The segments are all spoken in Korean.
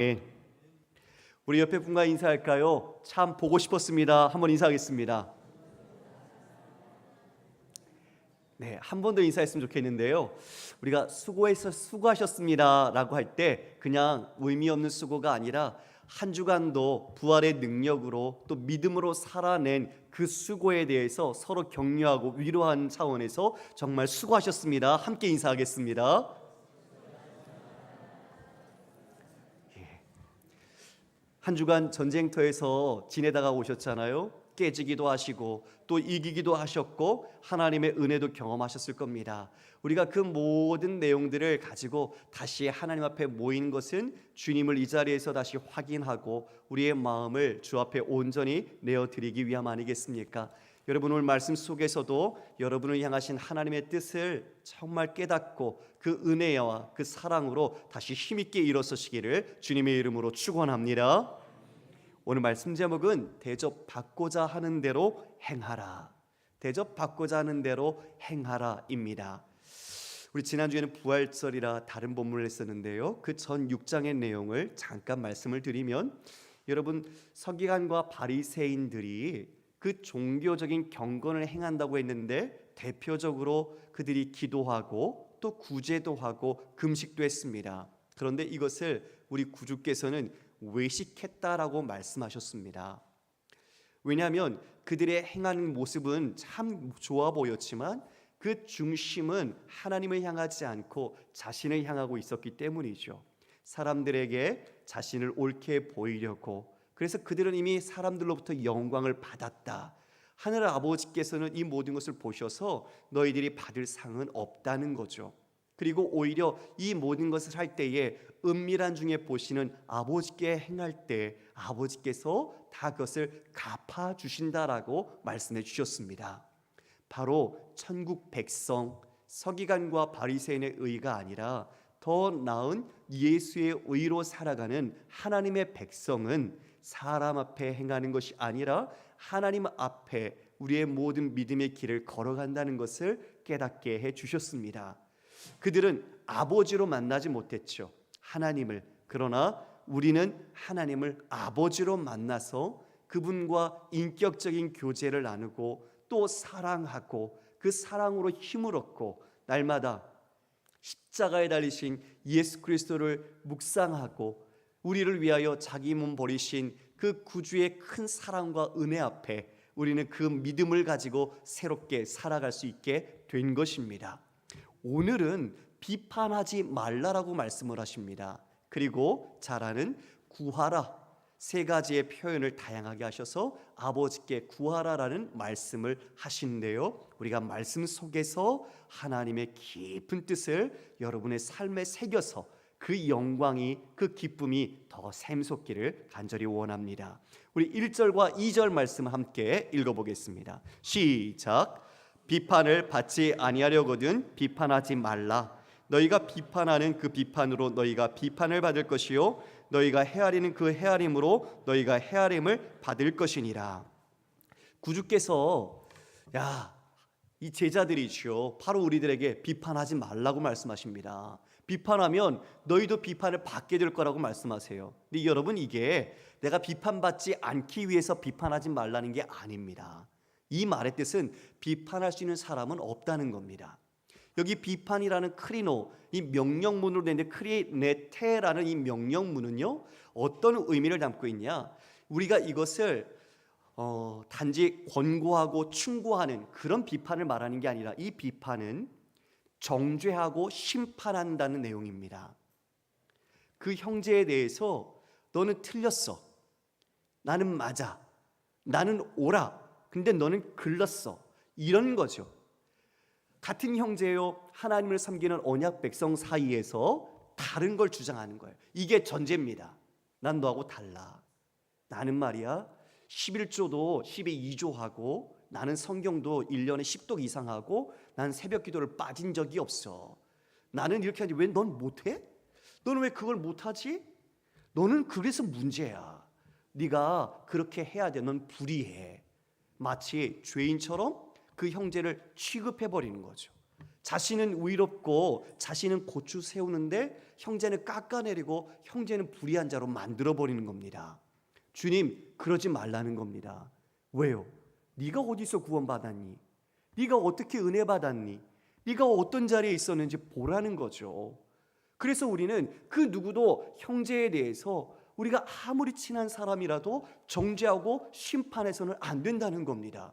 예. 우리 옆에 분과 인사할까요? 참 보고 싶었습니다. 한번 인사하겠습니다. 네, 한 번 더 인사했으면 좋겠는데요. 우리가 수고하셨습니다라고 할 때 그냥 의미 없는 수고가 아니라 한 주간도 부활의 능력으로 또 믿음으로 살아낸 그 수고에 대해서 서로 격려하고 위로하는 차원에서 정말 수고하셨습니다. 함께 인사하겠습니다. 한 주간 전쟁터에서 지내다가 오셨잖아요. 깨지기도 하시고 또 이기기도 하셨고 하나님의 은혜도 경험하셨을 겁니다. 우리가 그 모든 내용들을 가지고 다시 하나님 앞에 모인 것은 주님을 이 자리에서 다시 확인하고 우리의 마음을 주 앞에 온전히 내어드리기 위함 아니겠습니까? 여러분 오늘 말씀 속에서도 여러분을 향하신 하나님의 뜻을 정말 깨닫고 그 은혜와 그 사랑으로 다시 힘있게 일어서시기를 주님의 이름으로 축원합니다. 오늘 말씀 제목은 대접받고자 하는 대로 행하라. 대접받고자 하는 대로 행하라입니다. 우리 지난주에는 부활절이라 다른 본문을 했었는데요. 그 전 6장의 내용을 잠깐 말씀을 드리면 여러분 서기관과 바리새인들이 그 종교적인 경건을 행한다고 했는데 대표적으로 그들이 기도하고 또 구제도 하고 금식도 했습니다. 그런데 이것을 우리 구주께서는 외식했다라고 말씀하셨습니다. 왜냐하면 그들의 행하는 모습은 참 좋아 보였지만 그 중심은 하나님을 향하지 않고 자신을 향하고 있었기 때문이죠. 사람들에게 자신을 옳게 보이려고, 그래서 그들은 이미 사람들로부터 영광을 받았다. 하늘 아버지께서는 이 모든 것을 보셔서 너희들이 받을 상은 없다는 거죠. 그리고 오히려 이 모든 것을 할 때에 은밀한 중에 보시는 아버지께 행할 때 아버지께서 다 그것을 갚아주신다라고 말씀해 주셨습니다. 바로 천국 백성 서기관과 바리새인의 의가 아니라 더 나은 예수의 의로 살아가는 하나님의 백성은 사람 앞에 행하는 것이 아니라 하나님 앞에 우리의 모든 믿음의 길을 걸어간다는 것을 깨닫게 해 주셨습니다. 그들은 아버지로 만나지 못했죠. 하나님을. 그러나 우리는 하나님을 아버지로 만나서 그분과 인격적인 교제를 나누고 또 사랑하고 그 사랑으로 힘을 얻고 날마다 십자가에 달리신 예수 그리스도를 묵상하고 우리를 위하여 자기 몸 버리신 그 구주의 큰 사랑과 은혜 앞에 우리는 그 믿음을 가지고 새롭게 살아갈 수 있게 된 것입니다. 오늘은 비판하지 말라라고 말씀을 하십니다. 그리고 잘 아는 구하라, 세 가지의 표현을 다양하게 하셔서 아버지께 구하라라는 말씀을 하시는데요. 우리가 말씀 속에서 하나님의 깊은 뜻을 여러분의 삶에 새겨서 그 영광이, 그 기쁨이 더 샘솟기를 간절히 원합니다. 우리 1절과 2절 말씀을 함께 읽어보겠습니다. 시작. 비판을 받지 아니하려거든 비판하지 말라. 너희가 비판하는 그 비판으로 너희가 비판을 받을 것이요 너희가 헤아리는 그 헤아림으로 너희가 헤아림을 받을 것이니라. 구주께서 이 제자들이죠, 바로 우리들에게 비판하지 말라고 말씀하십니다. 비판하면 너희도 비판을 받게 될 거라고 말씀하세요. 근데 여러분, 이게 내가 비판받지 않기 위해서 비판하지 말라는 게 아닙니다. 이 말의 뜻은 비판할 수 있는 사람은 없다는 겁니다. 여기 비판이라는 크리노, 이 명령문으로 된 크리네테라는 이 명령문은요 어떤 의미를 담고 있냐, 우리가 이것을 단지 권고하고 충고하는 그런 비판을 말하는 게 아니라 이 비판은 정죄하고 심판한다는 내용입니다. 그 형제에 대해서 너는 틀렸어, 나는 맞아, 나는 옳아, 근데 너는 글렀어, 이런 거죠. 같은 형제요, 하나님을 섬기는 언약 백성 사이에서 다른 걸 주장하는 거예요. 이게 전제입니다. 난 너하고 달라. 나는 말이야 11조도 12조 하고, 나는 성경도 1년에 10독 이상 하고, 난 새벽 기도를 빠진 적이 없어. 나는 이렇게 하지 왜 넌 못해? 너는 왜 그걸 못하지? 너는 그래서 문제야. 네가 그렇게 해야 돼. 넌 불의해. 마치 죄인처럼 그 형제를 취급해버리는 거죠. 자신은 의롭고 자신은 고추 세우는데 형제는 깎아내리고 형제는 불의한 자로 만들어버리는 겁니다. 주님, 그러지 말라는 겁니다. 왜요? 네가 어디서 구원받았니? 네가 어떻게 은혜 받았니? 네가 어떤 자리에 있었는지 보라는 거죠. 그래서 우리는 그 누구도 형제에 대해서 우리가 아무리 친한 사람이라도 정죄하고 심판해서는 안 된다는 겁니다.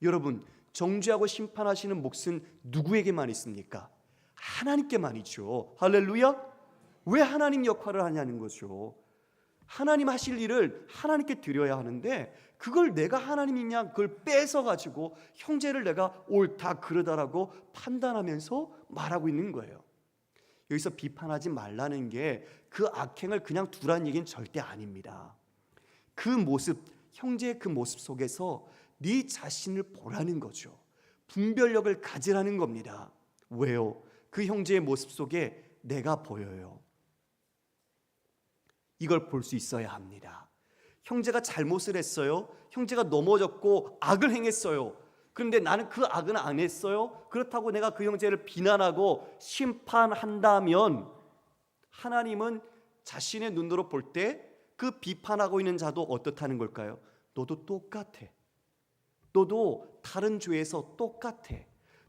여러분, 정죄하고 심판하시는 몫은 누구에게만 있습니까? 하나님께만이죠. 할렐루야. 왜 하나님 역할을 하냐는 거죠. 하나님 하실 일을 하나님께 드려야 하는데 그걸 내가 하나님이냐 그걸 뺏어가지고 형제를 내가 옳다 그러다라고 판단하면서 말하고 있는 거예요. 여기서 비판하지 말라는 게 그 악행을 그냥 두라는 얘기는 절대 아닙니다. 그 모습, 형제의 그 모습 속에서 네 자신을 보라는 거죠. 분별력을 가지라는 겁니다. 왜요? 그 형제의 모습 속에 내가 보여요. 이걸 볼 수 있어야 합니다. 형제가 잘못을 했어요. 형제가 넘어졌고 악을 행했어요. 그런데 나는 그 악은 안 했어요. 그렇다고 내가 그 형제를 비난하고 심판한다면 하나님은 자신의 눈으로 볼 때 그 비판하고 있는 자도 어떻다는 걸까요? 너도 똑같아. 너도 다른 죄에서 똑같아.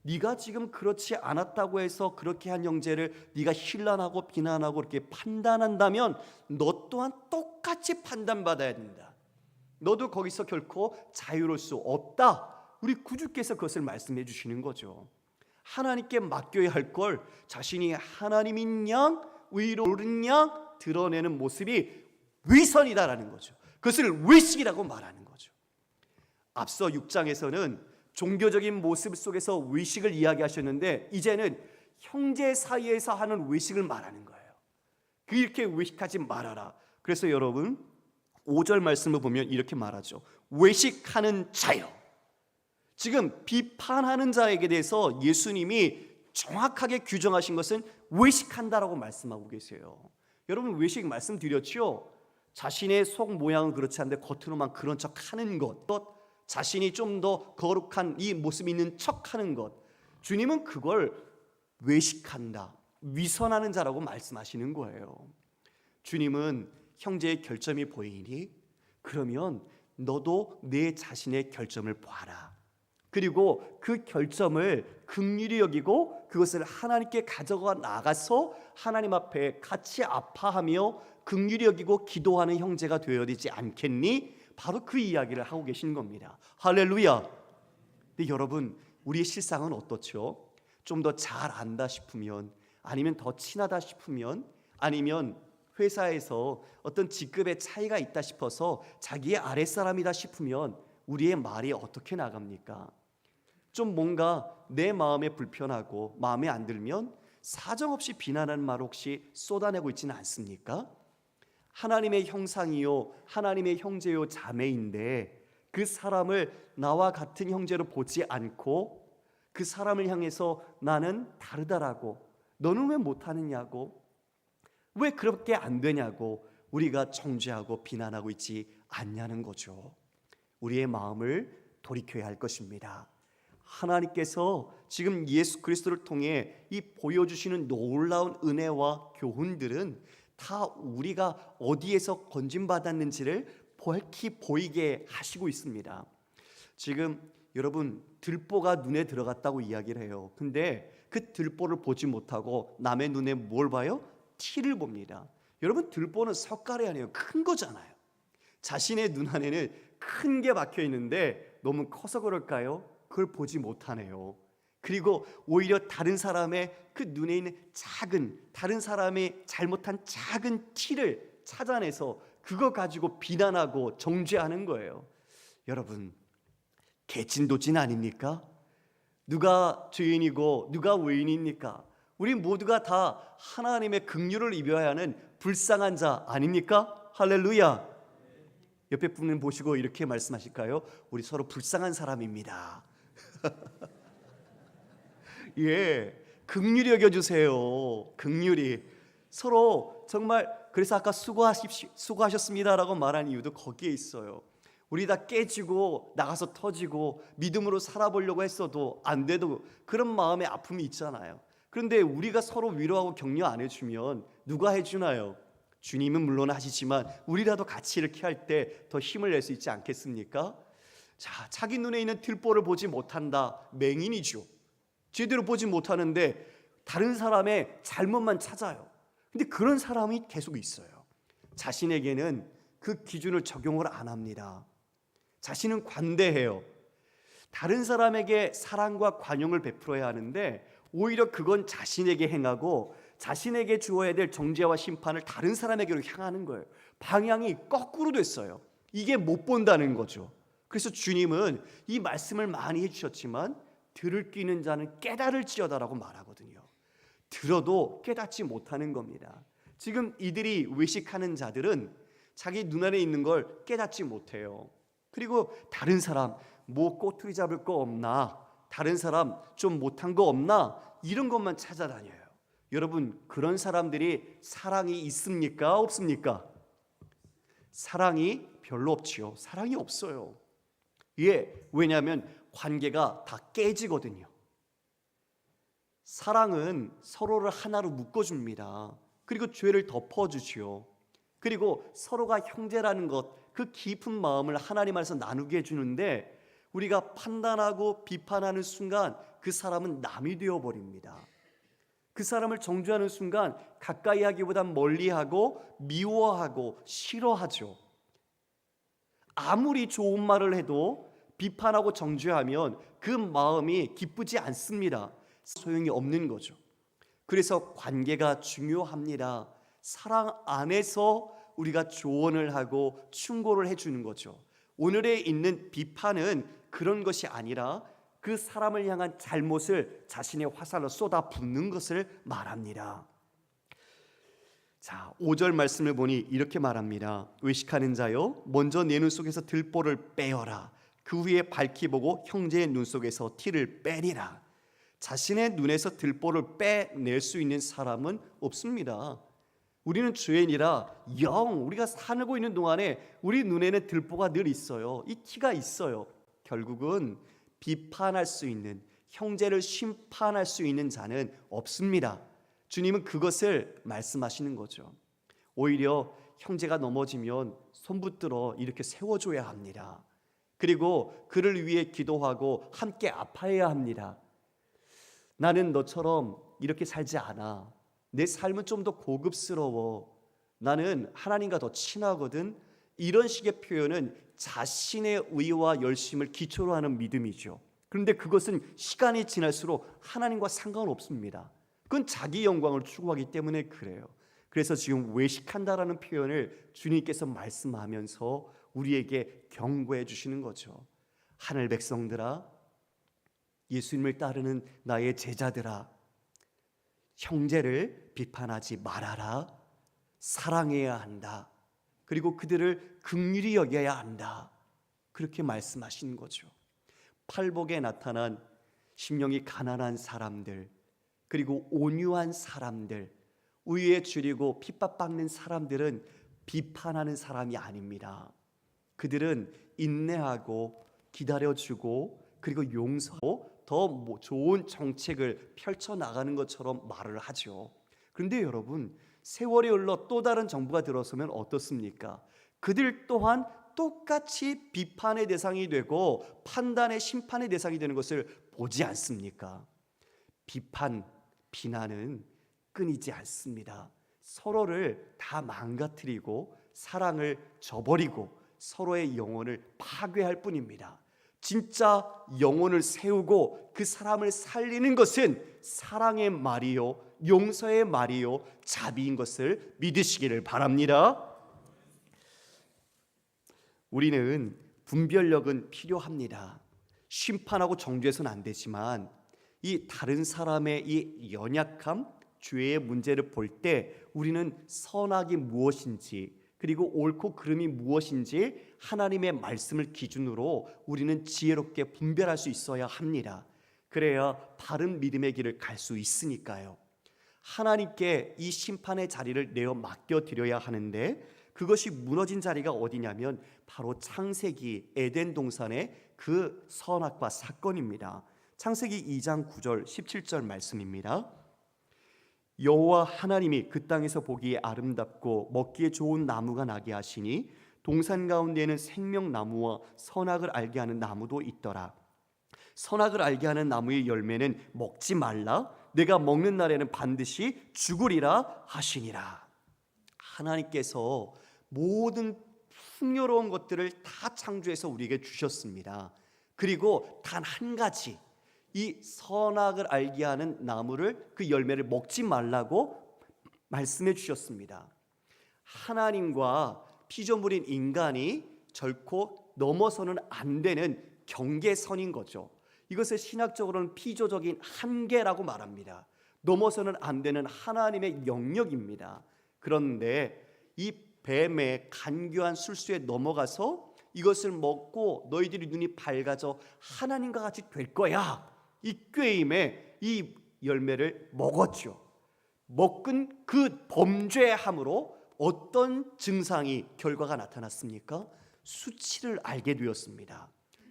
네가 지금 그렇지 않았다고 해서 그렇게 한 형제를 네가 힐난하고 비난하고 이렇게 판단한다면 너 또한 똑같이 판단받아야 된다. 너도 거기서 결코 자유로울 수 없다. 우리 구주께서 그것을 말씀해 주시는 거죠. 하나님께 맡겨야 할 걸 자신이 하나님인 양, 의로운 양 드러내는 모습이 위선이다라는 거죠. 그것을 위식이라고 말하는 거죠. 앞서 6장에서는 종교적인 모습 속에서 위식을 이야기하셨는데 이제는 형제 사이에서 하는 위식을 말하는 거예요. 그렇게 위식하지 말아라. 그래서 여러분 5절 말씀을 보면 이렇게 말하죠. 외식하는 자요. 지금 비판하는 자에게 대해서 예수님이 정확하게 규정하신 것은 외식한다라고 말씀하고 계세요. 여러분 외식 말씀드렸죠? 자신의 속 모양은 그렇지 않은데 겉으로만 그런 척하는 것, 자신이 좀 더 거룩한 이 모습이 있는 척하는 것, 주님은 그걸 외식한다, 위선하는 자라고 말씀하시는 거예요. 주님은 형제의 결점이 보이니 그러면 너도 내 자신의 결점을 봐라. 그리고 그 결점을 긍휼히 여기고 그것을 하나님께 가져가 나가서 하나님 앞에 같이 아파하며 긍휼히 여기고 기도하는 형제가 되어야 되지 않겠니? 바로 그 이야기를 하고 계신 겁니다. 할렐루야. 근데 여러분, 우리의 실상은 어떻죠? 좀 더 잘 안다 싶으면, 아니면 더 친하다 싶으면, 아니면 회사에서 어떤 직급의 차이가 있다 싶어서 자기의 아랫사람이다 싶으면 우리의 말이 어떻게 나갑니까? 좀 뭔가 내 마음에 불편하고 마음에 안 들면 사정없이 비난하는 말 혹시 쏟아내고 있지는 않습니까? 하나님의 형상이요, 하나님의 형제요 자매인데 그 사람을 나와 같은 형제로 보지 않고 그 사람을 향해서 나는 다르다라고, 너는 왜 못하느냐고, 왜 그렇게 안 되냐고 우리가 정죄하고 비난하고 있지 않냐는 거죠. 우리의 마음을 돌이켜야 할 것입니다. 하나님께서 지금 예수 그리스도를 통해 이 보여주시는 놀라운 은혜와 교훈들은 다 우리가 어디에서 건진받았는지를 밝히 보이게 하시고 있습니다. 지금 여러분 들보가 눈에 들어갔다고 이야기를 해요. 근데 그 들보를 보지 못하고 남의 눈에 뭘 봐요? 티를 봅니다. 여러분 들보는 석가래 아니에요. 큰 거잖아요. 자신의 눈 안에는 큰 게 박혀 있는데 너무 커서 그럴까요? 그걸 보지 못하네요. 그리고 오히려 다른 사람의 그 눈에 있는 작은, 다른 사람의 잘못한 작은 티를 찾아내서 그거 가지고 비난하고 정죄하는 거예요. 여러분, 개진도진 아닙니까? 누가 죄인이고 누가 의인입니까? 우리 모두가 다 하나님의 긍휼을 입어야 하는 불쌍한 자 아닙니까? 할렐루야. 옆에 분을 보시고 이렇게 말씀하실까요? 우리 서로 불쌍한 사람입니다. 예, 긍휼히 여겨주세요. 긍휼히 서로 정말. 그래서 아까 수고하셨습니다라고 말한 이유도 거기에 있어요. 우리 다 깨지고 나가서 터지고 믿음으로 살아보려고 했어도 안 돼도 그런 마음의 아픔이 있잖아요. 그런데 우리가 서로 위로하고 격려 안 해주면 누가 해주나요? 주님은 물론 하시지만 우리라도 같이 이렇게 할 때 더 힘을 낼 수 있지 않겠습니까? 자, 자기 눈에 있는 들보를 보지 못한다, 맹인이죠. 제대로 보지 못하는데 다른 사람의 잘못만 찾아요. 근데 그런 사람이 계속 있어요. 자신에게는 그 기준을 적용을 안 합니다. 자신은 관대해요. 다른 사람에게 사랑과 관용을 베풀어야 하는데 오히려 그건 자신에게 행하고 자신에게 주어야 될 정죄와 심판을 다른 사람에게로 향하는 거예요. 방향이 거꾸로 됐어요. 이게 못 본다는 거죠. 그래서 주님은 이 말씀을 많이 해주셨지만 들을 끼 있는 자는 깨달을지어다라고 말하거든요. 들어도 깨닫지 못하는 겁니다. 지금 이들이 외식하는 자들은 자기 눈안에 있는 걸 깨닫지 못해요. 그리고 다른 사람 뭐 꼬투리 잡을 거 없나, 다른 사람 좀 못한 거 없나, 이런 것만 찾아다녀요. 여러분, 그런 사람들이 사랑이 있습니까? 없습니까? 사랑이 별로 없지요. 사랑이 없어요. 예, 왜냐하면 관계가 다 깨지거든요. 사랑은 서로를 하나로 묶어줍니다. 그리고 죄를 덮어주지요. 그리고 서로가 형제라는 것, 그 깊은 마음을 하나님 안에서 나누게 해주는데 우리가 판단하고 비판하는 순간 그 사람은 남이 되어버립니다. 그 사람을 정죄하는 순간 가까이 하기보단 멀리하고 미워하고 싫어하죠. 아무리 좋은 말을 해도 비판하고 정죄하면 그 마음이 기쁘지 않습니다. 소용이 없는 거죠. 그래서 관계가 중요합니다. 사랑 안에서 우리가 조언을 하고 충고를 해주는 거죠. 오늘에 있는 비판은 그런 것이 아니라 그 사람을 향한 잘못을 자신의 화살로 쏟아 붓는 것을 말합니다. 자, 5절 말씀을 보니 이렇게 말합니다. 외식하는 자여, 먼저 내 눈 속에서 들보를 빼어라. 그 후에 밝히 보고 형제의 눈 속에서 티를 빼리라. 자신의 눈에서 들보를 빼낼 수 있는 사람은 없습니다. 우리는 죄인이라 우리가 살고 있는 동안에 우리 눈에는 들보가 늘 있어요. 이 티가 있어요. 결국은 비판할 수 있는, 형제를 심판할 수 있는 자는 없습니다. 주님은 그것을 말씀하시는 거죠. 오히려 형제가 넘어지면 손붙들어 이렇게 세워줘야 합니다. 그리고 그를 위해 기도하고 함께 아파해야 합니다. 나는 너처럼 이렇게 살지 않아. 내 삶은 좀 더 고급스러워. 나는 하나님과 더 친하거든. 이런 식의 표현은 자신의 의와 열심을 기초로 하는 믿음이죠. 그런데 그것은 시간이 지날수록 하나님과 상관없습니다. 그건 자기 영광을 추구하기 때문에 그래요. 그래서 지금 외식한다라는 표현을 주님께서 말씀하면서 우리에게 경고해 주시는 거죠. 하늘 백성들아, 예수님을 따르는 나의 제자들아, 형제를 비판하지 말아라. 사랑해야 한다. 그리고 그들을 긍휼히 여겨야 한다. 그렇게 말씀하시는 거죠. 팔복에 나타난 심령이 가난한 사람들, 그리고 온유한 사람들, 우위에 줄이고 핍박받는 사람들은 비판하는 사람이 아닙니다. 그들은 인내하고 기다려주고 그리고 용서하고 더 좋은 정책을 펼쳐나가는 것처럼 말을 하죠. 그런데 여러분, 세월이 흘러 또 다른 정부가 들어서면 어떻습니까? 그들 또한 똑같이 비판의 대상이 되고 판단의 심판의 대상이 되는 것을 보지 않습니까? 비판, 비난은 끊이지 않습니다. 서로를 다 망가뜨리고 사랑을 저버리고 서로의 영혼을 파괴할 뿐입니다. 진짜 영혼을 세우고 그 사람을 살리는 것은 사랑의 말이요, 용서의 말이요, 자비인 것을 믿으시기를 바랍니다. 우리는 분별력은 필요합니다. 심판하고 정죄해서는 안 되지만 이 다른 사람의 이 연약함, 죄의 문제를 볼 때 우리는 선악이 무엇인지, 그리고 옳고 그름이 무엇인지 하나님의 말씀을 기준으로 우리는 지혜롭게 분별할 수 있어야 합니다. 그래야 바른 믿음의 길을 갈 수 있으니까요. 하나님께 이 심판의 자리를 내어 맡겨드려야 하는데 그것이 무너진 자리가 어디냐면 바로 창세기 에덴 동산의 그 선악과 사건입니다. 창세기 2장 9절 17절 말씀입니다. 여호와 하나님이 그 땅에서 보기에 아름답고 먹기에 좋은 나무가 나게 하시니 동산 가운데에는 생명나무와 선악을 알게 하는 나무도 있더라. 선악을 알게 하는 나무의 열매는 먹지 말라. 내가 먹는 날에는 반드시 죽으리라 하시니라. 하나님께서 모든 풍요로운 것들을 다 창조해서 우리에게 주셨습니다. 그리고 단 한 가지, 이 선악을 알게 하는 나무를, 그 열매를 먹지 말라고 말씀해 주셨습니다. 하나님과 피조물인 인간이 결코 넘어서는 안 되는 경계선인 거죠. 이것을 신학적으로는 피조적인 한계라고 말합니다. 넘어서는 안 되는 하나님의 영역입니다. 그런데 이 뱀의 간교한 술수에 넘어가서 이것을 먹고 너희들이 눈이 밝아져 하나님과 같이 될 거야, 이 꾀임에 이 열매를 먹었죠. 먹은 그 범죄함으로 어떤 증상이, 결과가 나타났습니까? 수치를 알게 되었습니다.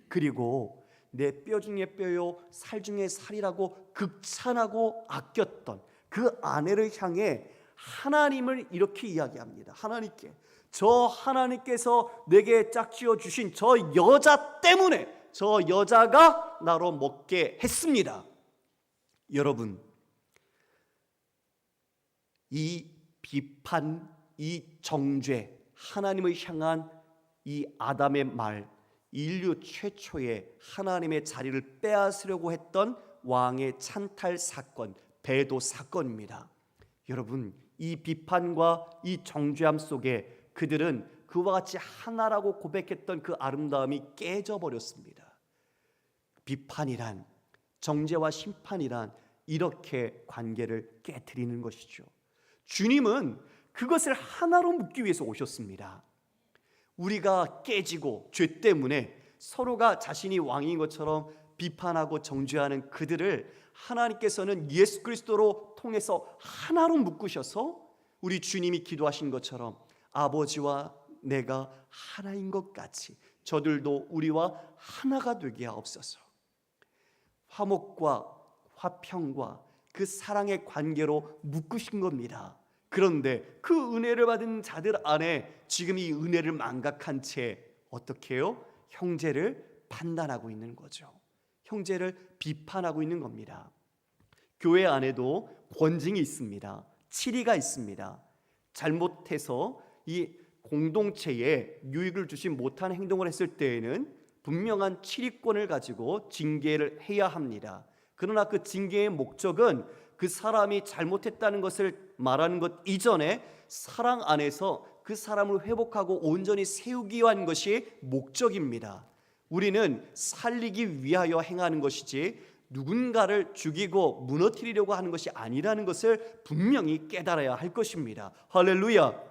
그리고 내 뼈 중에 뼈요 살 중에 살이라고 극찬하고 아꼈던 그 아내를 향해 하나님을 이렇게 이야기합니다. 하나님께, 저 하나님께서 내게 짝지어 주신 저 여자 때문에 저 여자가 나로 먹게 했습니다. 여러분, 이 비판, 이 정죄, 하나님을 향한 이 아담의 말, 인류 최초의 하나님의 자리를 빼앗으려고 했던 왕의 찬탈 사건, 배도 사건입니다. 여러분, 이 비판과 이 정죄함 속에 그들은 그와 같이 하나라고 고백했던 그 아름다움이 깨져버렸습니다. 비판이란, 정죄와 심판이란 이렇게 관계를 깨트리는 것이죠. 주님은 그것을 하나로 묶기 위해서 오셨습니다. 우리가 깨지고 죄 때문에 서로가 자신이 왕인 것처럼 비판하고 정죄하는 그들을 하나님께서는 예수 그리스도로 통해서 하나로 묶으셔서 우리 주님이 기도하신 것처럼 아버지와 내가 하나인 것 같이 저들도 우리와 하나가 되게 하옵소서. 화목과 화평과 그 사랑의 관계로 묶으신 겁니다. 그런데 그 은혜를 받은 자들 안에 지금 이 은혜를 망각한 채 어떻게 해요? 형제를 판단하고 있는 거죠. 형제를 비판하고 있는 겁니다. 교회 안에도 권징이 있습니다. 치리가 있습니다. 잘못해서 이 공동체에 유익을 주지 못한 행동을 했을 때에는 분명한 치리권을 가지고 징계를 해야 합니다. 그러나 그 징계의 목적은 그 사람이 잘못했다는 것을 말하는 것 이전에 사랑 안에서 그 사람을 회복하고 온전히 세우기 위한 것이 목적입니다. 우리는 살리기 위하여 행하는 것이지 누군가를 죽이고 무너뜨리려고 하는 것이 아니라는 것을 분명히 깨달아야 할 것입니다. 할렐루야.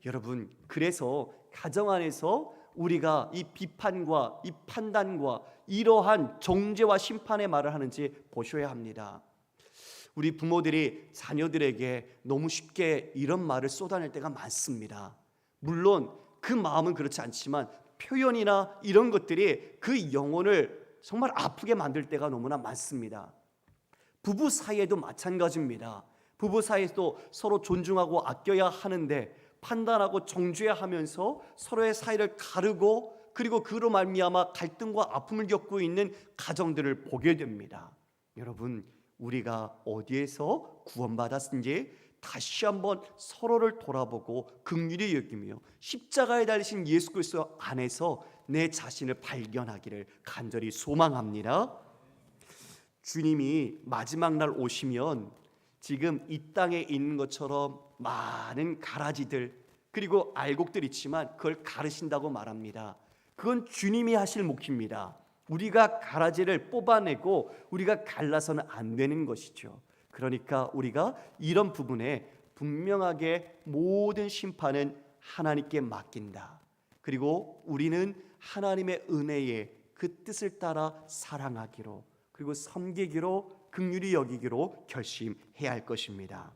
여러분, 그래서 가정 안에서 우리가 이 비판과 이 판단과 이러한 정죄와 심판의 말을 하는지 보셔야 합니다. 우리 부모들이 자녀들에게 너무 쉽게 이런 말을 쏟아낼 때가 많습니다. 물론 그 마음은 그렇지 않지만 표현이나 이런 것들이 그 영혼을 정말 아프게 만들 때가 너무나 많습니다. 부부 사이에도 마찬가지입니다. 부부 사이에도 서로 존중하고 아껴야 하는데 판단하고 정죄해야 하면서 서로의 사이를 가르고 그리고 그로 말미암아 갈등과 아픔을 겪고 있는 가정들을 보게 됩니다. 여러분, 우리가 어디에서 구원받았는지 다시 한번 서로를 돌아보고 긍휼히 여기며 십자가에 달리신 예수 그리스도 안에서 내 자신을 발견하기를 간절히 소망합니다. 주님이 마지막 날 오시면 지금 이 땅에 있는 것처럼 많은 가라지들 그리고 알곡들 있지만 그걸 가르신다고 말합니다. 그건 주님이 하실 몫입니다. 우리가 가라지를 뽑아내고 우리가 갈라서는 안 되는 것이죠. 그러니까 우리가 이런 부분에 분명하게 모든 심판은 하나님께 맡긴다. 그리고 우리는 하나님의 은혜에 그 뜻을 따라 사랑하기로 그리고 섬기기로 긍휼히 여기기로 결심해야 할 것입니다.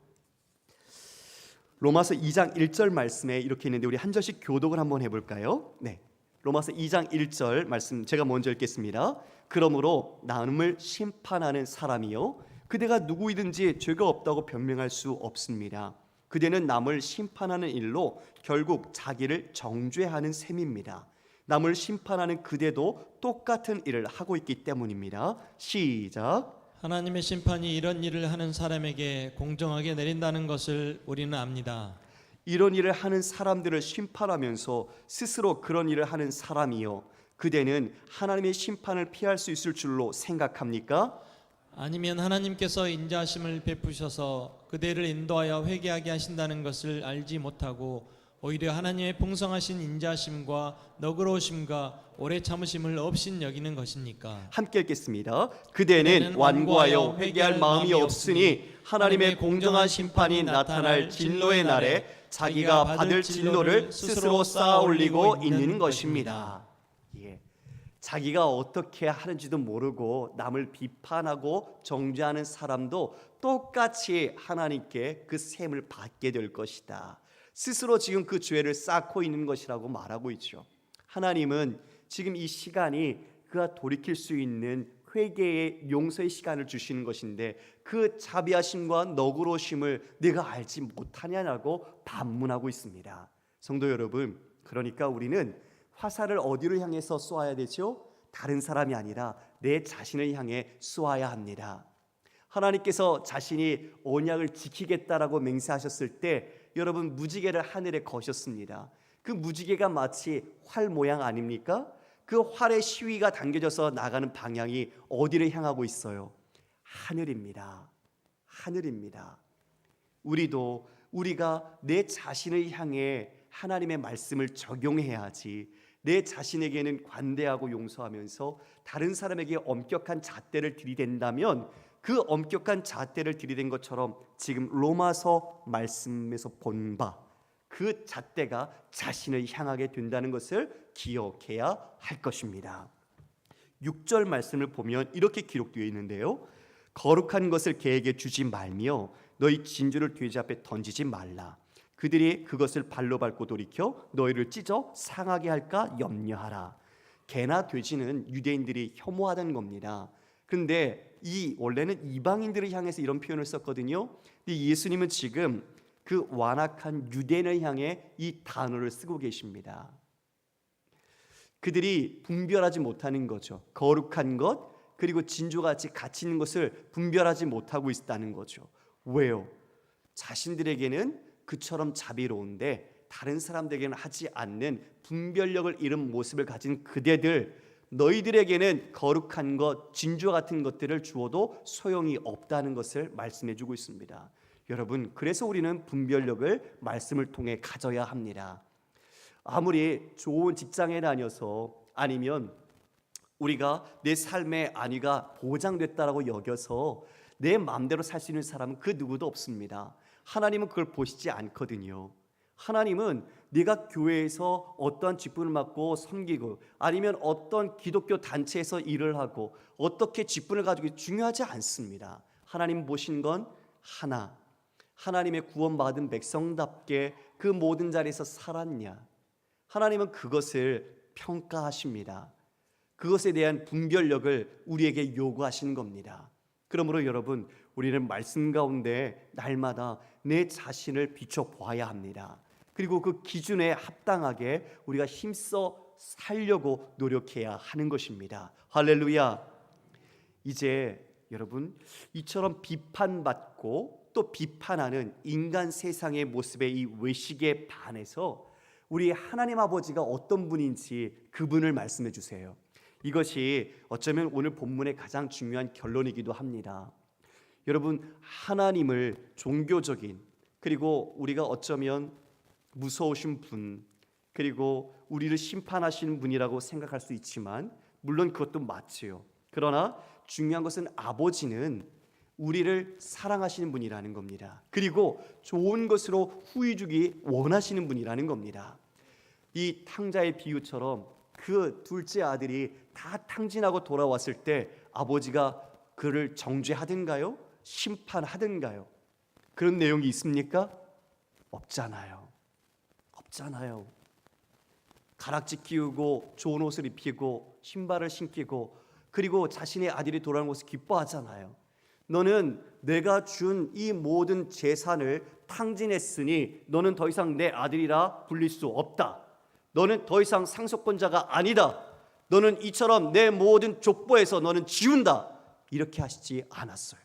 로마서 2장 1절 말씀에 이렇게 있는데 우리 한 절씩 교독을 한번 해볼까요? 네, 로마서 2장 1절 말씀 제가 먼저 읽겠습니다. 그러므로 남을 심판하는 사람이요 그대가 누구이든지 죄가 없다고 변명할 수 없습니다. 그대는 남을 심판하는 일로 결국 자기를 정죄하는 셈입니다. 남을 심판하는 그대도 똑같은 일을 하고 있기 때문입니다. 시작. 하나님의 심판이 이런 일을 하는 사람에게 공정하게 내린다는 것을 우리는 압니다. 이런 일을 하는 사람들을 심판하면서 스스로 그런 일을 하는 사람이요 그대는 하나님의 심판을 피할 수 있을 줄로 생각합니까? 아니면 하나님께서 인자하심을 베푸셔서 그대를 인도하여 회개하게 하신다는 것을 알지 못하고 오히려 하나님의 풍성하신 인자하심과 너그러우심과 오래 참으심을 없인 여기는 것입니까? 함께 읽겠습니다. 그대는 완고하여 회개할 마음이 없으니 하나님의 공정한 심판이 나타날 진노의 날에 자기가 받을 진노를 스스로 쌓아 올리고 있는 것입니다. 예. 자기가 어떻게 하는지도 모르고 남을 비판하고 정죄하는 사람도 똑같이 하나님께 그 셈을 받게 될 것이다. 스스로 지금 그 죄를 쌓고 있는 것이라고 말하고 있죠. 하나님은 지금 이 시간이 그가 돌이킬 수 있는 회개의 용서의 시간을 주시는 것인데 그 자비하심과 너그러우심을 내가 알지 못하냐고 반문하고 있습니다. 성도 여러분, 그러니까 우리는 화살을 어디로 향해서 쏘아야 되죠? 다른 사람이 아니라 내 자신을 향해 쏘아야 합니다. 하나님께서 자신이 언약을 지키겠다라고 맹세하셨을 때 여러분 무지개를 하늘에 거셨습니다. 그 무지개가 마치 활 모양 아닙니까? 그 활의 시위가 당겨져서 나가는 방향이 어디를 향하고 있어요? 하늘입니다. 하늘입니다. 우리가 내 자신을 향해 하나님의 말씀을 적용해야지. 내 자신에게는 관대하고 용서하면서 다른 사람에게 엄격한 잣대를 들이댄다면 그 엄격한 잣대를 들이댄 것처럼 지금 로마서 말씀에서 본 바 그 잣대가 자신을 향하게 된다는 것을 기억해야 할 것입니다. 6절 말씀을 보면 이렇게 기록되어 있는데요. 거룩한 것을 개에게 주지 말며 너희 진주를 돼지 앞에 던지지 말라. 그들이 그것을 발로 밟고 돌이켜 너희를 찢어 상하게 할까 염려하라. 개나 돼지는 유대인들이 혐오하던 겁니다. 그런데 원래는 이방인들을 향해서 이런 표현을 썼거든요. 근데 예수님은 지금 그 완악한 유대인을 향해 이 단어를 쓰고 계십니다. 그들이 분별하지 못하는 거죠. 거룩한 것 그리고 진주같이 가치 있는 것을 분별하지 못하고 있다는 거죠. 왜요? 자신들에게는 그처럼 자비로운데 다른 사람들에게는 하지 않는 분별력을 잃은 모습을 가진 그대들, 너희들에게는 거룩한 것, 진주와 같은 것들을 주어도 소용이 없다는 것을 말씀해주고 있습니다. 여러분, 그래서 우리는 분별력을 말씀을 통해 가져야 합니다. 아무리 좋은 직장에 다녀서 아니면 우리가 내 삶의 안위가 보장됐다라고 여겨서 내 마음대로 살 수 있는 사람은 그 누구도 없습니다. 하나님은 그걸 보시지 않거든요. 하나님은 네가 교회에서 어떠한 직분을 맡고 섬기고 아니면 어떤 기독교 단체에서 일을 하고 어떻게 직분을 가지고 중요하지 않습니다. 하나님 보신 건 하나, 하나님의 구원받은 백성답게 그 모든 자리에서 살았냐, 하나님은 그것을 평가하십니다. 그것에 대한 분별력을 우리에게 요구하시는 겁니다. 그러므로 여러분, 우리는 말씀 가운데 날마다 내 자신을 비춰봐야 합니다. 그리고 그 기준에 합당하게 우리가 힘써 살려고 노력해야 하는 것입니다. 할렐루야. 이제 여러분, 이처럼 비판받고 또 비판하는 인간 세상의 모습의 이 외식에 반해서 우리 하나님 아버지가 어떤 분인지 그분을 말씀해 주세요. 이것이 어쩌면 오늘 본문의 가장 중요한 결론이기도 합니다. 여러분, 하나님을 종교적인, 그리고 우리가 어쩌면 무서우신 분, 그리고 우리를 심판하시는 분이라고 생각할 수 있지만 물론 그것도 맞지요. 그러나 중요한 것은 아버지는 우리를 사랑하시는 분이라는 겁니다. 그리고 좋은 것으로 후히 주기 원하시는 분이라는 겁니다. 이 탕자의 비유처럼 그 둘째 아들이 다 탕진하고 돌아왔을 때 아버지가 그를 정죄하든가요? 심판하든가요? 그런 내용이 있습니까? 없잖아요. 없잖아요. 가락지 끼우고 좋은 옷을 입히고 신발을 신기고 그리고 자신의 아들이 돌아오는 것을 기뻐하잖아요. 너는 내가 준 이 모든 재산을 탕진했으니 너는 더 이상 내 아들이라 불릴 수 없다. 너는 더 이상 상속권자가 아니다. 너는 이처럼 내 모든 족보에서 너는 지운다. 이렇게 하시지 않았어요.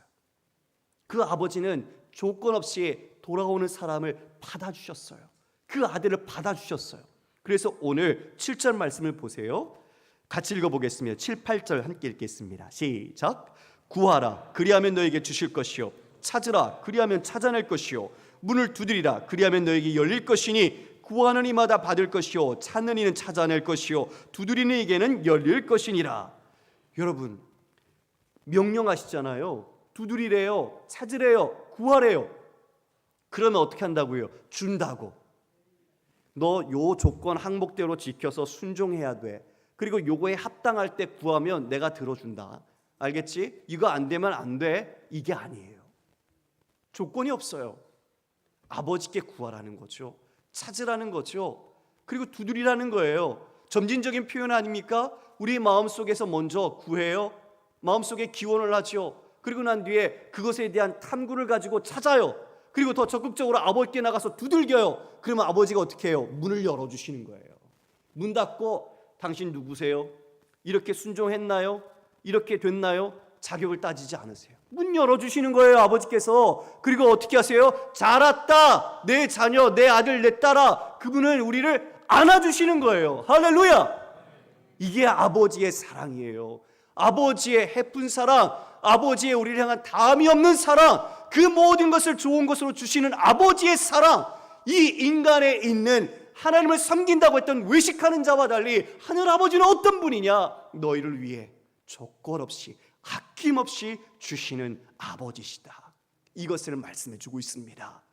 그 아버지는 조건 없이 돌아오는 사람을 받아주셨어요. 그 아들을 받아주셨어요. 그래서 오늘 7절 말씀을 보세요. 같이 읽어보겠습니다. 7, 8절 함께 읽겠습니다. 시작. 구하라 그리하면 너에게 주실 것이요 찾으라 그리하면 찾아낼 것이요 문을 두드리라 그리하면 너에게 열릴 것이니 구하는 이마다 받을 것이요 찾는 이는 찾아낼 것이요 두드리는 이에게는 열릴 것이니라. 여러분 명령하시잖아요. 두드리래요, 찾으래요, 구하래요. 그러면 어떻게 한다고요? 준다고. 너 요 조건 항목대로 지켜서 순종해야 돼. 그리고 요거에 합당할 때 구하면 내가 들어준다. 알겠지? 이거 안 되면 안 돼. 이게 아니에요. 조건이 없어요. 아버지께 구하라는 거죠. 찾으라는 거죠. 그리고 두드리라는 거예요. 점진적인 표현 아닙니까? 우리 마음속에서 먼저 구해요. 마음속에 기원을 하죠. 그리고 난 뒤에 그것에 대한 탐구를 가지고 찾아요. 그리고 더 적극적으로 아버지께 나가서 두들겨요. 그러면 아버지가 어떻게 해요? 문을 열어주시는 거예요. 문 닫고 당신 누구세요? 이렇게 순종했나요? 이렇게 됐나요? 자격을 따지지 않으세요. 문 열어주시는 거예요, 아버지께서. 그리고 어떻게 하세요? 잘 왔다, 내 자녀, 내 아들, 내 딸아. 그분은 우리를 안아주시는 거예요. 할렐루야. 이게 아버지의 사랑이에요. 아버지의 해픈 사랑, 아버지의 우리를 향한 담이 없는 사랑, 그 모든 것을 좋은 것으로 주시는 아버지의 사랑. 이 인간에 있는 하나님을 섬긴다고 했던 외식하는 자와 달리 하늘 아버지는 어떤 분이냐? 너희를 위해 조건 없이 아낌없이 주시는 아버지시다. 이것을 말씀해 주고 있습니다.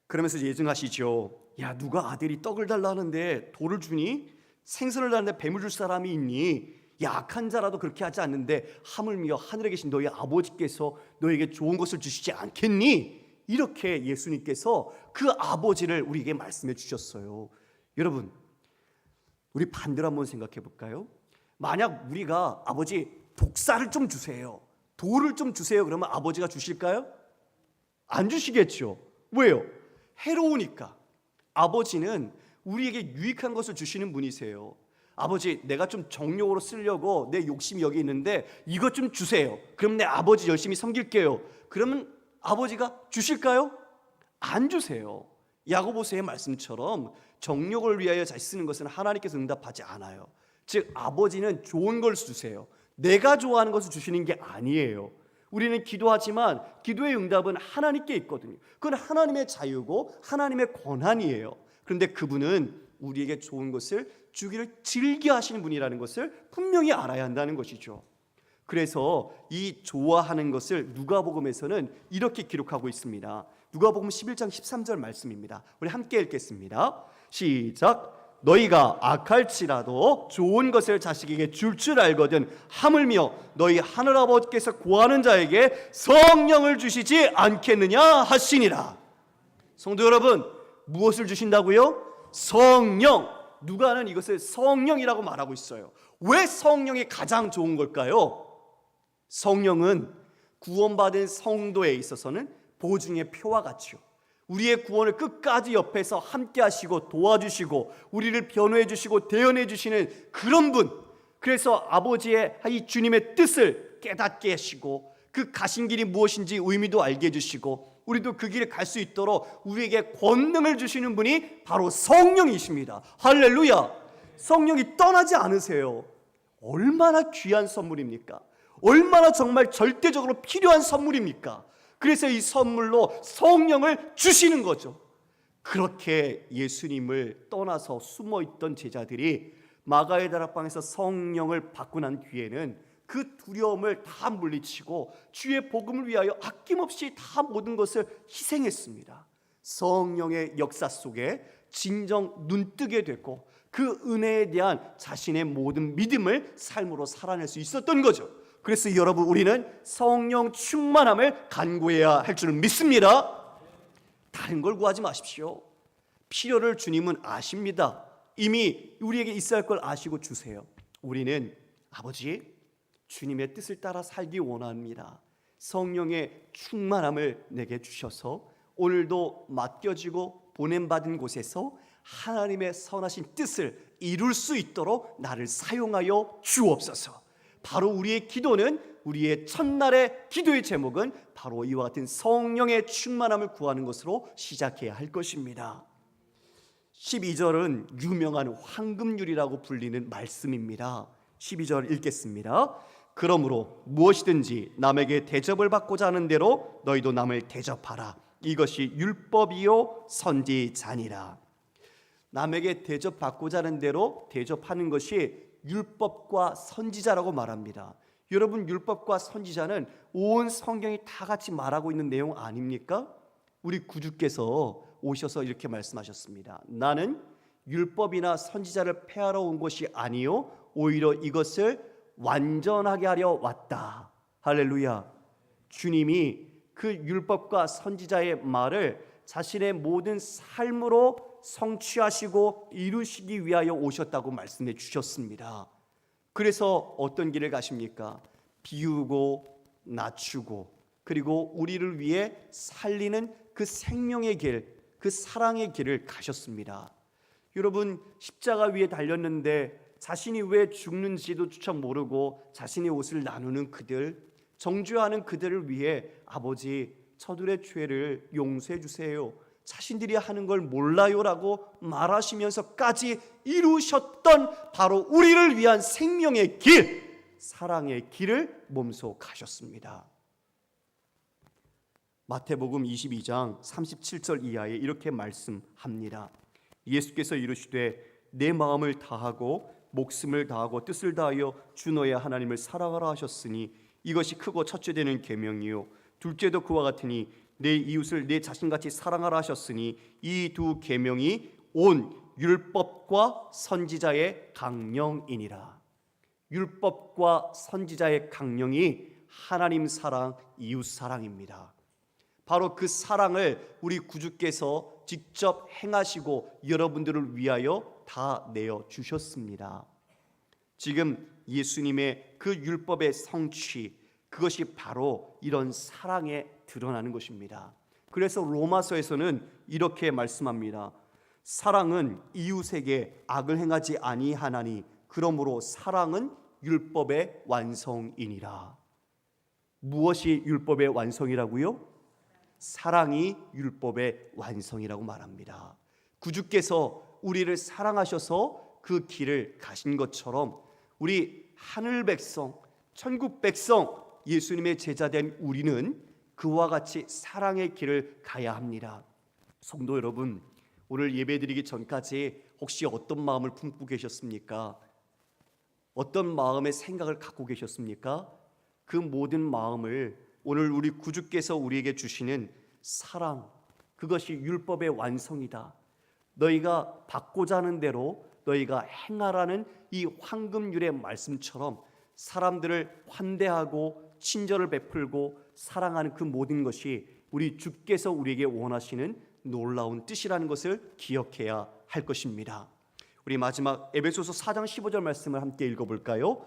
그러면서 예증하시죠. 야, 누가 아들이 떡을 달라 하는데 돌을 주니? 생선을 달라는데 뱀을 줄 사람이 있니? 약한 자라도 그렇게 하지 않는데 하물며 하늘에 계신 너희 아버지께서 너에게 좋은 것을 주시지 않겠니? 이렇게 예수님께서 그 아버지를 우리에게 말씀해 주셨어요. 여러분, 우리 반대로 한번 생각해 볼까요? 만약 우리가 아버지 독사를 좀 주세요, 돌을 좀 주세요, 그러면 아버지가 주실까요? 안 주시겠죠. 왜요? 해로우니까. 아버지는 우리에게 유익한 것을 주시는 분이세요. 아버지, 내가 좀 정욕으로 쓰려고 내 욕심이 여기 있는데 이것 좀 주세요. 그럼 내 아버지 열심히 섬길게요. 그러면 아버지가 주실까요? 안 주세요. 야고보서의 말씀처럼 정욕을 위하여 잘 쓰는 것은 하나님께서 응답하지 않아요. 즉 아버지는 좋은 걸 주세요. 내가 좋아하는 것을 주시는 게 아니에요. 우리는 기도하지만 기도의 응답은 하나님께 있거든요. 그건 하나님의 자유고 하나님의 권한이에요. 그런데 그분은 우리에게 좋은 것을 주기를 즐겨 하시는 분이라는 것을 분명히 알아야 한다는 것이죠. 그래서 이 좋아하는 것을 누가복음에서는 이렇게 기록하고 있습니다. 누가복음 11장 13절 말씀입니다. 우리 함께 읽겠습니다. 시작. 너희가 악할지라도 좋은 것을 자식에게 줄 줄 알거든 하물며 너희 하늘아버지께서 구하는 자에게 성령을 주시지 않겠느냐 하시니라. 성도 여러분, 무엇을 주신다고요? 성령. 누가는 이것을 성령이라고 말하고 있어요. 왜 성령이 가장 좋은 걸까요? 성령은 구원받은 성도에 있어서는 보증의 표와 같이요, 우리의 구원을 끝까지 옆에서 함께 하시고 도와주시고 우리를 변호해 주시고 대연해 주시는 그런 분. 그래서 아버지의 이 주님의 뜻을 깨닫게 하시고 그 가신 길이 무엇인지 의미도 알게 해주시고 우리도 그 길을 갈 수 있도록 우리에게 권능을 주시는 분이 바로 성령이십니다. 할렐루야. 성령이 떠나지 않으세요. 얼마나 귀한 선물입니까? 얼마나 정말 절대적으로 필요한 선물입니까? 그래서 이 선물로 성령을 주시는 거죠. 그렇게 예수님을 떠나서 숨어있던 제자들이 마가의 다락방에서 성령을 받고 난 뒤에는 그 두려움을 다 물리치고 주의 복음을 위하여 아낌없이 다 모든 것을 희생했습니다. 성령의 역사 속에 진정 눈뜨게 됐고 그 은혜에 대한 자신의 모든 믿음을 삶으로 살아낼 수 있었던 거죠. 그래서 여러분, 우리는 성령 충만함을 간구해야 할 줄 믿습니다. 다른 걸 구하지 마십시오. 필요를 주님은 아십니다. 이미 우리에게 있어야 할 걸 아시고 주세요. 우리는 아버지, 주님의 뜻을 따라 살기 원합니다. 성령의 충만함을 내게 주셔서 오늘도 맡겨지고 보냄받은 곳에서 하나님의 선하신 뜻을 이룰 수 있도록 나를 사용하여 주옵소서. 바로 우리의 기도는, 우리의 첫날의 기도의 제목은 바로 이와 같은 성령의 충만함을 구하는 것으로 시작해야 할 것입니다. 12절은 유명한 황금률이라고 불리는 말씀입니다. 12절 읽겠습니다. 그러므로 무엇이든지 남에게 대접을 받고자 하는 대로 너희도 남을 대접하라. 이것이 율법이요 선지자니라. 남에게 대접받고자 하는 대로 대접하는 것이 율법과 선지자라고 말합니다. 여러분, 율법과 선지자는 온 성경이 다 같이 말하고 있는 내용 아닙니까? 우리 구주께서 오셔서 이렇게 말씀하셨습니다. 나는 율법이나 선지자를 폐하러 온 것이 아니요 오히려 이것을 완전하게 하려 왔다. 할렐루야. 주님이 그 율법과 선지자의 말을 자신의 모든 삶으로 성취하시고 이루시기 위하여 오셨다고 말씀해 주셨습니다. 그래서 어떤 길을 가십니까? 비우고 낮추고 그리고 우리를 위해 살리는 그 생명의 길, 그 사랑의 길을 가셨습니다. 여러분, 십자가 위에 달렸는데 자신이 왜 죽는지도 추적 모르고 자신의 옷을 나누는 그들, 정죄하는 그들을 위해 아버지, 저들의 죄를 용서해 주세요, 자신들이 하는 걸 몰라요라고 말하시면서까지 이루셨던 바로 우리를 위한 생명의 길, 사랑의 길을 몸소 가셨습니다. 마태복음 22장 37절 이하에 이렇게 말씀합니다. 예수께서 이르시되 내 마음을 다하고 목숨을 다하고 뜻을 다하여 주 너의 하나님을 사랑하라 하셨으니 이것이 크고 첫째 되는 계명이요 둘째도 그와 같으니 내 이웃을 내 자신같이 사랑하라 하셨으니 이 두 계명이 온 율법과 선지자의 강령이니라. 율법과 선지자의 강령이 하나님 사랑, 이웃 사랑입니다. 바로 그 사랑을 우리 구주께서 직접 행하시고 여러분들을 위하여 다 내어 주셨습니다. 지금 예수님의 그 율법의 성취, 그것이 바로 이런 사랑에 드러나는 것입니다. 그래서 로마서에서는 이렇게 말씀합니다. 사랑은 이웃에게 악을 행하지 아니하나니 그러므로 사랑은 율법의 완성이니라. 무엇이 율법의 완성이라고요? 사랑이 율법의 완성이라고 말합니다. 구주께서 우리를 사랑하셔서 그 길을 가신 것처럼 우리 하늘 백성, 천국 백성, 예수님의 제자된 우리는 그와 같이 사랑의 길을 가야 합니다. 성도 여러분, 오늘 예배드리기 전까지 혹시 어떤 마음을 품고 계셨습니까? 어떤 마음의 생각을 갖고 계셨습니까? 그 모든 마음을 오늘 우리 구주께서 우리에게 주시는 사랑, 그것이 율법의 완성이다. 너희가 받고자 하는 대로 너희가 행하라는 이 황금률의 말씀처럼 사람들을 환대하고 친절을 베풀고 사랑하는 그 모든 것이 우리 주께서 우리에게 원하시는 놀라운 뜻이라는 것을 기억해야 할 것입니다. 우리 마지막 에베소서 4장 15절 말씀을 함께 읽어볼까요?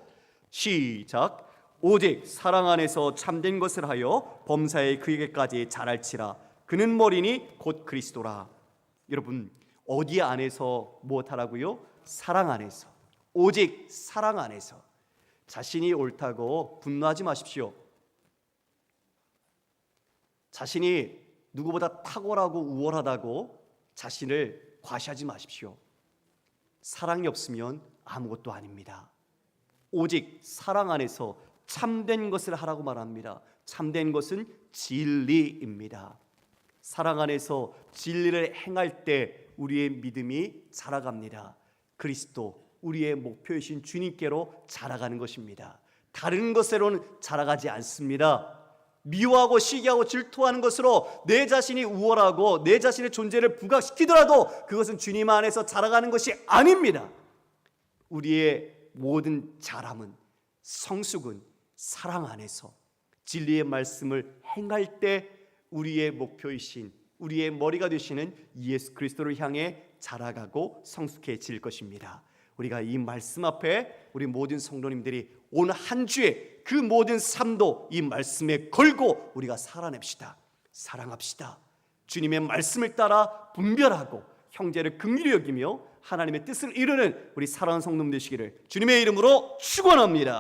시작. 오직 사랑 안에서 참된 것을 하여 범사에 그에게까지 자랄지라. 그는 머리니 곧 그리스도라. 여러분, 어디 안에서 무엇하라고요? 사랑 안에서. 오직 사랑 안에서. 자신이 옳다고 분노하지 마십시오. 자신이 누구보다 탁월하고 우월하다고 자신을 과시하지 마십시오. 사랑이 없으면 아무것도 아닙니다. 오직 사랑 안에서 참된 것을 하라고 말합니다. 참된 것은 진리입니다. 사랑 안에서 진리를 행할 때 우리의 믿음이 자라갑니다. 그리스도, 우리의 목표이신 주님께로 자라가는 것입니다. 다른 것으로는 자라가지 않습니다. 미워하고 시기하고 질투하는 것으로 내 자신이 우월하고 내 자신의 존재를 부각시키더라도 그것은 주님 안에서 자라가는 것이 아닙니다. 우리의 모든 자람은, 성숙은 사랑 안에서 진리의 말씀을 행할 때 우리의 목표이신, 우리의 머리가 되시는 예수 그리스도를 향해 자라가고 성숙해질 것입니다. 우리가 이 말씀 앞에 우리 모든 성도님들이 오늘 한 주에 그 모든 삶도 이 말씀에 걸고 우리가 살아냅시다. 사랑합시다. 주님의 말씀을 따라 분별하고 형제를 긍휼히 여기며 하나님의 뜻을 이루는 우리 사랑하는 성도님 되시기를 주님의 이름으로 축원합니다.